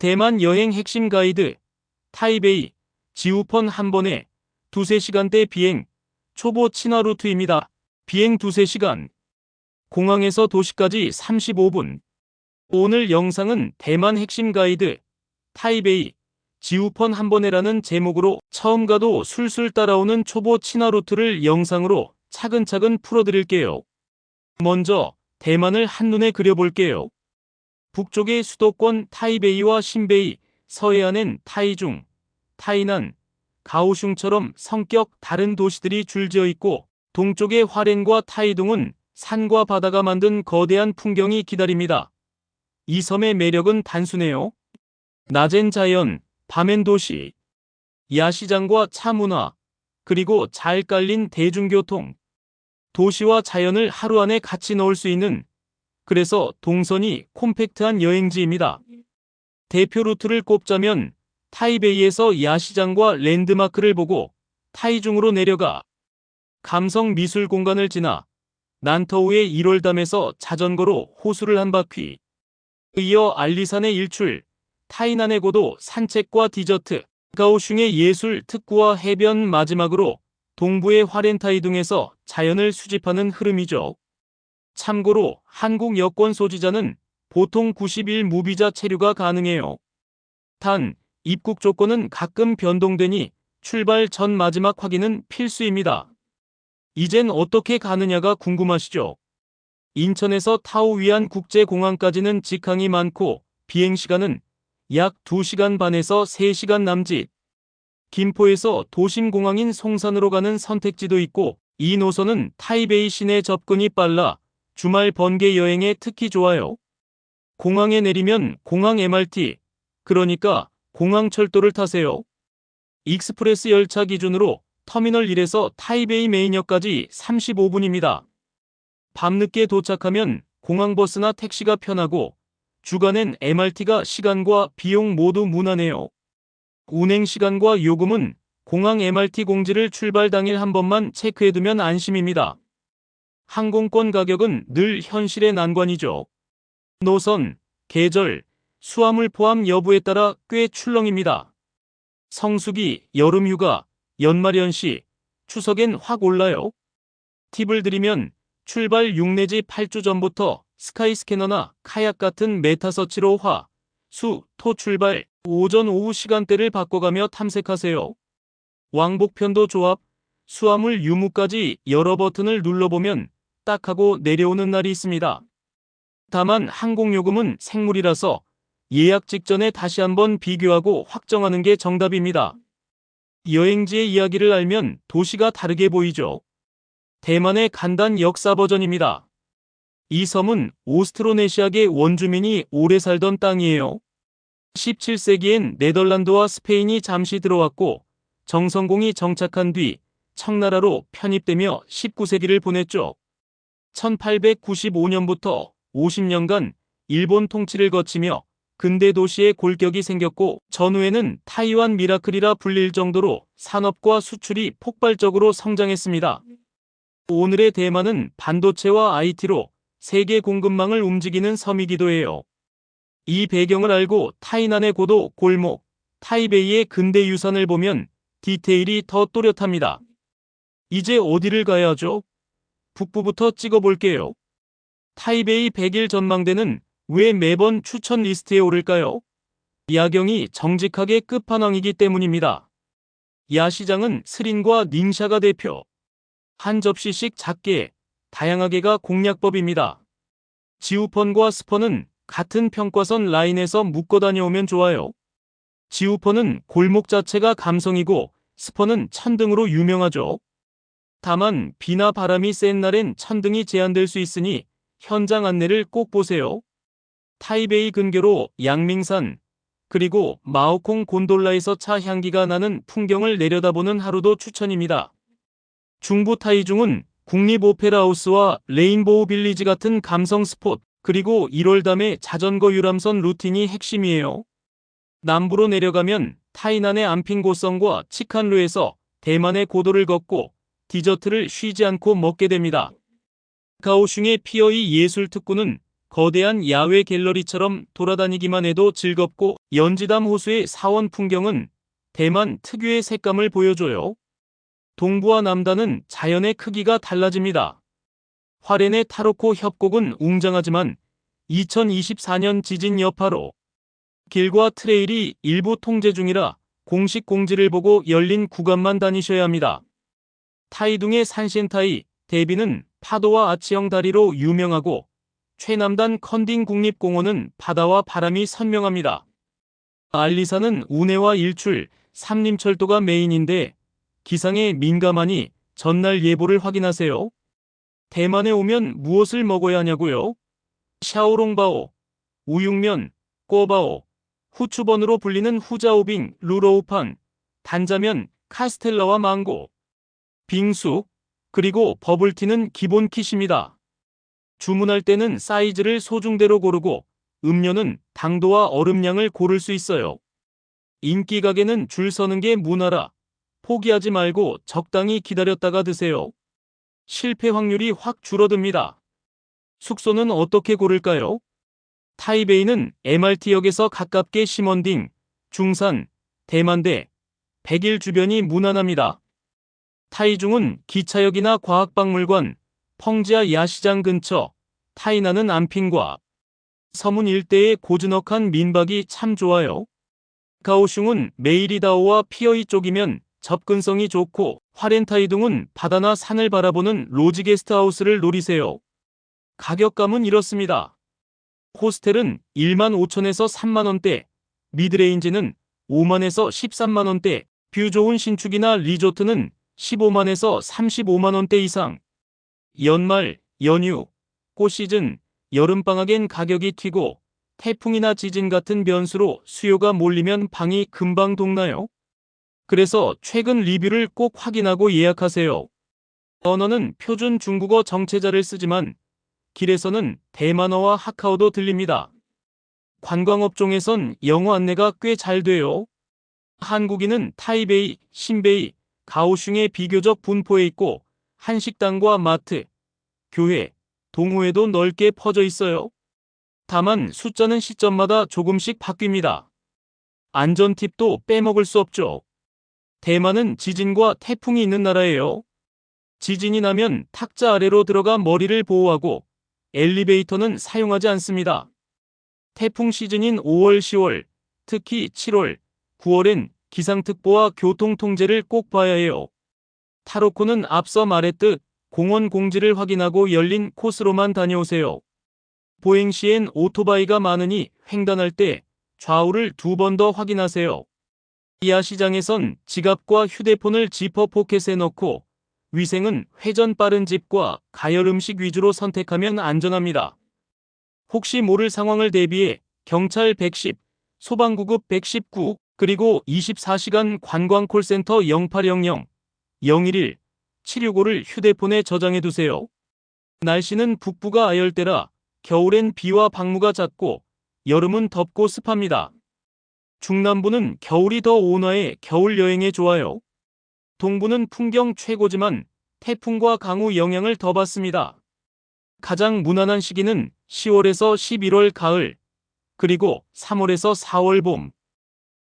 대만 여행 핵심 가이드, 타이베이, 지우펀 한 번에 2~3시간대 비행, 초보 친화 루트입니다. 비행 2~3시간, 공항에서 도시까지 35분. 오늘 영상은 대만 핵심 가이드, 타이베이, 지우펀 한 번에라는 제목으로 처음 가도 술술 따라오는 초보 친화 루트를 영상으로 차근차근 풀어드릴게요. 먼저 대만을 한눈에 그려볼게요. 북쪽의 수도권 타이베이와 신베이, 서해안엔 타이중, 타이난, 가오슝처럼 성격 다른 도시들이 줄지어 있고, 동쪽의 화롄과 타이둥은 산과 바다가 만든 거대한 풍경이 기다립니다. 이 섬의 매력은 단순해요. 낮엔 자연, 밤엔 도시, 야시장과 차 문화, 그리고 잘 깔린 대중교통. 도시와 자연을 하루 안에 같이 넣을 수 있는, 그래서 동선이 콤팩트한 여행지입니다. 대표 루트를 꼽자면 타이베이에서 야시장과 랜드마크를 보고 타이중으로 내려가 감성 미술 공간을 지나 난터우의 1월담에서 자전거로 호수를 한 바퀴, 이어 알리산의 일출, 타이난의 고도 산책과 디저트, 가오슝의 예술 특구와 해변, 마지막으로 동부의 화롄타이둥에서 자연을 수집하는 흐름이죠. 참고로 한국 여권 소지자는 보통 90일 무비자 체류가 가능해요. 단, 입국 조건은 가끔 변동되니 출발 전 마지막 확인은 필수입니다. 이젠 어떻게 가느냐가 궁금하시죠? 인천에서 타오 위안 국제공항까지는 직항이 많고 비행시간은 약 2시간 반에서 3시간 남짓. 김포에서 도심공항인 송산으로 가는 선택지도 있고, 이 노선은 타이베이 시내 접근이 빨라 주말 번개 여행에 특히 좋아요. 공항에 내리면 공항 MRT, 그러니까 공항철도를 타세요. 익스프레스 열차 기준으로 터미널 1에서 타이베이 메인역까지 35분입니다. 밤늦게 도착하면 공항버스나 택시가 편하고, 주간엔 MRT가 시간과 비용 모두 무난해요. 운행 시간과 요금은 공항 MRT 공지를 출발 당일 한 번만 체크해두면 안심입니다. 항공권 가격은 늘 현실의 난관이죠. 노선, 계절, 수화물 포함 여부에 따라 꽤 출렁입니다. 성수기, 여름휴가, 연말연시, 추석엔 확 올라요. 팁을 드리면 출발 6 내지 8주 전부터 스카이스캐너나 카약 같은 메타서치로 화, 수, 토 출발, 오전 오후 시간대를 바꿔가며 탐색하세요. 왕복편도 조합, 수화물 유무까지 여러 버튼을 눌러보면 딱 하고 내려오는 날이 있습니다. 다만 항공요금은 생물이라서 예약 직전에 다시 한번 비교하고 확정하는 게 정답입니다. 여행지의 이야기를 알면 도시가 다르게 보이죠. 대만의 간단 역사 버전입니다. 이 섬은 오스트로네시아계 원주민이 오래 살던 땅이에요. 17세기엔 네덜란드와 스페인이 잠시 들어왔고, 정성공이 정착한 뒤 청나라로 편입되며 19세기를 보냈죠. 1895년부터 50년간 일본 통치를 거치며 근대 도시의 골격이 생겼고, 전후에는 타이완 미라클이라 불릴 정도로 산업과 수출이 폭발적으로 성장했습니다. 오늘의 대만은 반도체와 IT로 세계 공급망을 움직이는 섬이기도 해요. 이 배경을 알고 타이난의 고도, 골목, 타이베이의 근대 유산을 보면 디테일이 더 또렷합니다. 이제 어디를 가야 하죠? 북부부터 찍어볼게요. 타이베이 100일 전망대는 왜 매번 추천 리스트에 오를까요? 야경이 정직하게 끝판왕이기 때문입니다. 야시장은 스린과 닝샤가 대표. 한 접시씩 작게, 다양하게가 공략법입니다. 지우펀과 스펀은 같은 평가선 라인에서 묶어 다녀오면 좋아요. 지우펀은 골목 자체가 감성이고 스펀은 천등으로 유명하죠. 다만 비나 바람이 센 날엔 천등이 제한될 수 있으니 현장 안내를 꼭 보세요. 타이베이 근교로 양밍산, 그리고 마오콩 곤돌라에서 차 향기가 나는 풍경을 내려다보는 하루도 추천입니다. 중부 타이중은 국립오페라하우스와 레인보우 빌리지 같은 감성 스폿, 그리고 1월담의 자전거 유람선 루틴이 핵심이에요. 남부로 내려가면 타이난의 안핑고성과 치칸루에서 대만의 고도를 걷고 디저트를 쉬지 않고 먹게 됩니다. 가오슝의 피어이 예술 특구는 거대한 야외 갤러리처럼 돌아다니기만 해도 즐겁고 연지담 호수의 사원 풍경은 대만 특유의 색감을 보여줘요. 동부와 남단은 자연의 크기가 달라집니다. 화롄의 타로코 협곡은 웅장하지만 2024년 지진 여파로 길과 트레일이 일부 통제 중이라 공식 공지를 보고 열린 구간만 다니셔야 합니다. 타이둥의 산센타이 대비는 파도와 아치형 다리로 유명하고 최남단 컨딩 국립공원은 바다와 바람이 선명합니다. 알리산은 운해와 일출, 삼림철도가 메인인데 기상에 민감하니 전날 예보를 확인하세요. 대만에 오면 무엇을 먹어야 하냐고요? 샤오롱바오, 우육면, 꼬바오, 후추번으로 불리는 후자오빙, 루로우팡, 단자면, 카스텔라와 망고, 빙수, 그리고 버블티는 기본 킷입니다. 주문할 때는 사이즈를 소중대로 고르고 음료는 당도와 얼음량을 고를 수 있어요. 인기 가게는 줄 서는 게 문화라 포기하지 말고 적당히 기다렸다가 드세요. 실패 확률이 확 줄어듭니다. 숙소는 어떻게 고를까요? 타이베이는 MRT역에서 가깝게 시먼딩, 중산, 대만대, 백일 주변이 무난합니다. 타이중은 기차역이나 과학박물관, 펑지아 야시장 근처, 타이난은 안핑과 서문 일대의 고즈넉한 민박이 참 좋아요. 가오슝은 메이리다오와 피어이 쪽이면 접근성이 좋고 화롄타이둥은 바다나 산을 바라보는 로지 게스트하우스를 노리세요. 가격감은 이렇습니다. 호스텔은 1만 5천에서 3만 원대, 미드레인지는 5만에서 13만 원대, 뷰 좋은 신축이나 리조트는 15만에서 35만 원대 이상. 연말, 연휴, 꽃시즌, 여름방학엔 가격이 튀고 태풍이나 지진 같은 변수로 수요가 몰리면 방이 금방 동나요. 그래서 최근 리뷰를 꼭 확인하고 예약하세요. 언어는 표준 중국어 정체자를 쓰지만 길에서는 대만어와 하카오도 들립니다. 관광업종에선 영어 안내가 꽤 잘 돼요. 한국인은 타이베이, 신베이, 가오슝에 비교적 분포해 있고 한식당과 마트, 교회, 동호회도 넓게 퍼져 있어요. 다만 숫자는 시점마다 조금씩 바뀝니다. 안전 팁도 빼먹을 수 없죠. 대만은 지진과 태풍이 있는 나라예요. 지진이 나면 탁자 아래로 들어가 머리를 보호하고 엘리베이터는 사용하지 않습니다. 태풍 시즌인 5월, 10월, 특히 7월, 9월엔 기상특보와 교통통제를 꼭 봐야 해요. 타로코는 앞서 말했듯 공원 공지를 확인하고 열린 코스로만 다녀오세요. 보행 시엔 오토바이가 많으니 횡단할 때 좌우를 2번 더 확인하세요. 야시장에선 지갑과 휴대폰을 지퍼 포켓에 넣고 위생은 회전 빠른 집과 가열 음식 위주로 선택하면 안전합니다. 혹시 모를 상황을 대비해 경찰 110, 소방구급 119, 그리고 24시간 관광 콜센터 0800, 011, 765를 휴대폰에 저장해 두세요. 날씨는 북부가 아열대라 겨울엔 비와 방무가 잦고 여름은 덥고 습합니다. 중남부는 겨울이 더 온화해 겨울 여행에 좋아요. 동부는 풍경 최고지만 태풍과 강우 영향을 더 받습니다. 가장 무난한 시기는 10월에서 11월 가을, 그리고 3월에서 4월 봄.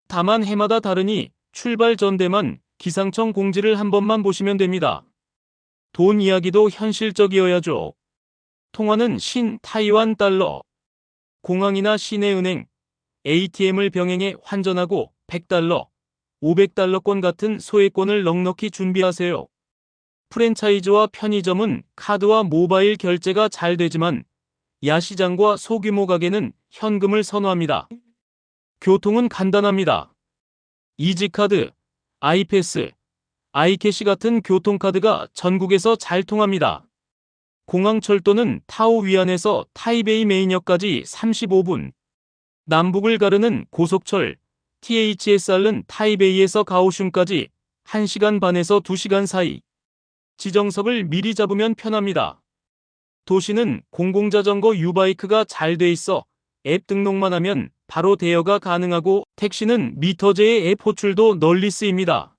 다만 해마다 다르니 출발 전대만 기상청 공지를 한 번만 보시면 됩니다. 돈 이야기도 현실적이어야죠. 통화는 신 타이완 달러. 공항이나 시내은행, ATM을 병행해 환전하고 100달러, 500달러권 같은 소액권을 넉넉히 준비하세요. 프랜차이즈와 편의점은 카드와 모바일 결제가 잘 되지만 야시장과 소규모 가게는 현금을 선호합니다. 교통은 간단합니다. 이지카드, 아이패스, 아이캐시 같은 교통카드가 전국에서 잘 통합니다. 공항철도는 타오 위안에서 타이베이 메인역까지 35분. 남북을 가르는 고속철 THSR은 타이베이에서 가오슝까지 1시간 반에서 2시간 사이. 지정석을 미리 잡으면 편합니다. 도시는 공공자전거 유바이크가 잘 돼 있어 앱 등록만 하면 바로 대여가 가능하고 택시는 미터제의 앱 호출도 널리 쓰입니다.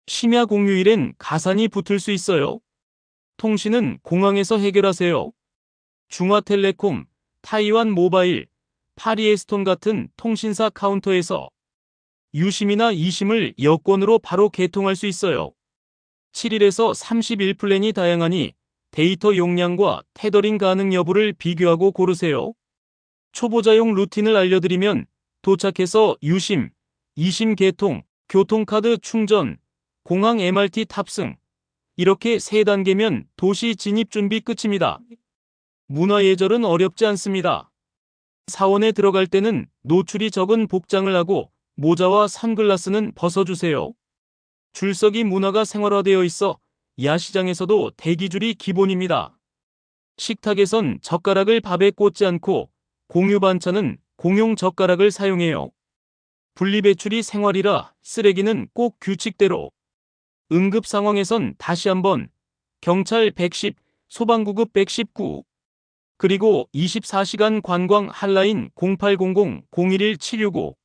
심야 공휴일엔 가산이 붙을 수 있어요. 통신은 공항에서 해결하세요. 중화텔레콤, 타이완 모바일, 파리에스톤 같은 통신사 카운터에서 유심이나 이심을 여권으로 바로 개통할 수 있어요. 7일에서 30일 플랜이 다양하니 데이터 용량과 테더링 가능 여부를 비교하고 고르세요. 초보자용 루틴을 알려드리면 도착해서 유심, 이심 개통, 교통카드 충전, 공항 MRT 탑승, 이렇게 3단계면 도시 진입 준비 끝입니다. 문화예절은 어렵지 않습니다. 사원에 들어갈 때는 노출이 적은 복장을 하고 모자와 선글라스는 벗어주세요. 줄서기 문화가 생활화되어 있어 야시장에서도 대기줄이 기본입니다. 식탁에선 젓가락을 밥에 꽂지 않고 공유 반찬은 공용 젓가락을 사용해요. 분리배출이 생활이라 쓰레기는 꼭 규칙대로. 응급 상황에선 다시 한번 경찰 110, 소방구급 119, 그리고 24시간 관광 한라인 0800-011-765.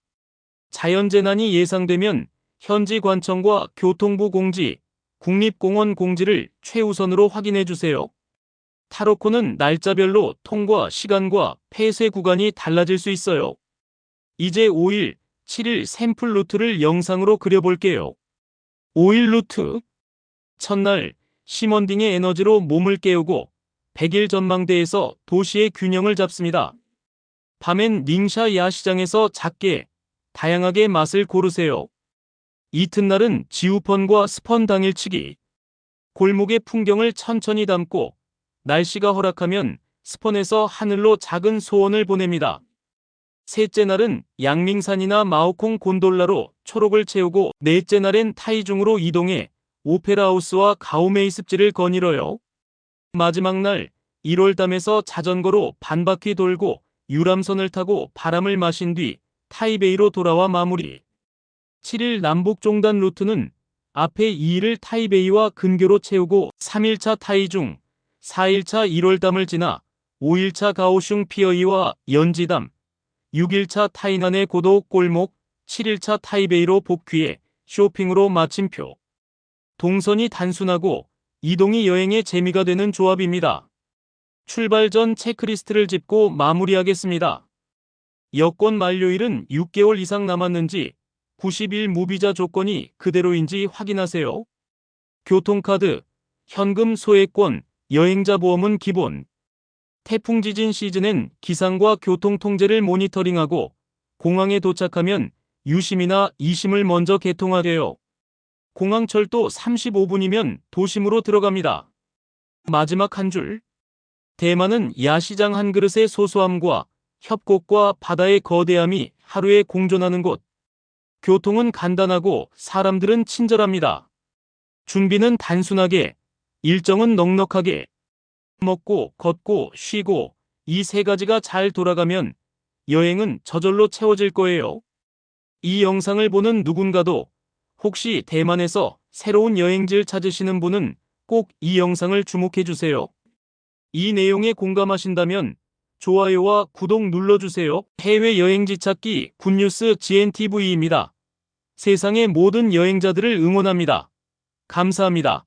자연재난이 예상되면 현지관청과 교통부 공지, 국립공원 공지를 최우선으로 확인해주세요. 타로코는 날짜별로 통과 시간과 폐쇄 구간이 달라질 수 있어요. 이제 5일, 7일 샘플 루트를 영상으로 그려볼게요. 5일 루트. 첫날, 심원딩의 에너지로 몸을 깨우고 100일 전망대에서 도시의 균형을 잡습니다. 밤엔 닝샤 야시장에서 작게, 다양하게 맛을 고르세요. 이튿날은 지우펀과 스펀 당일치기. 골목의 풍경을 천천히 담고 날씨가 허락하면 스펀에서 하늘로 작은 소원을 보냅니다. 셋째 날은 양밍산이나 마오콩 곤돌라로 초록을 채우고 넷째 날엔 타이중으로 이동해 오페라하우스와 가오메이 습지를 거닐어요. 마지막 날 1월담에서 자전거로 반바퀴 돌고 유람선을 타고 바람을 마신 뒤 타이베이로 돌아와 마무리. 7일 남북종단 루트는 앞에 2일을 타이베이와 근교로 채우고 3일차 타이중, 4일차 1월담을 지나 5일차 가오슝 피어이와 연지담, 6일차 타이난의 고도 골목, 7일차 타이베이로 복귀해 쇼핑으로 마침표. 동선이 단순하고 이동이 여행의 재미가 되는 조합입니다. 출발 전 체크리스트를 짚고 마무리하겠습니다. 여권 만료일은 6개월 이상 남았는지 90일 무비자 조건이 그대로인지 확인하세요. 교통카드, 현금 소액권, 여행자 보험은 기본. 태풍 지진 시즌엔 기상과 교통 통제를 모니터링하고 공항에 도착하면 유심이나 이심을 먼저 개통하게요. 공항철도 35분이면 도심으로 들어갑니다. 마지막 한 줄. 대만은 야시장 한 그릇의 소소함과 협곡과 바다의 거대함이 하루에 공존하는 곳. 교통은 간단하고 사람들은 친절합니다. 준비는 단순하게, 일정은 넉넉하게. 먹고, 걷고, 쉬고 이 3가지가 잘 돌아가면 여행은 저절로 채워질 거예요. 이 영상을 보는 누군가도 혹시 대만에서 새로운 여행지를 찾으시는 분은 꼭 이 영상을 주목해주세요. 이 내용에 공감하신다면 좋아요와 구독 눌러주세요. 해외여행지 찾기 굿뉴스 GNTV입니다. 세상의 모든 여행자들을 응원합니다. 감사합니다.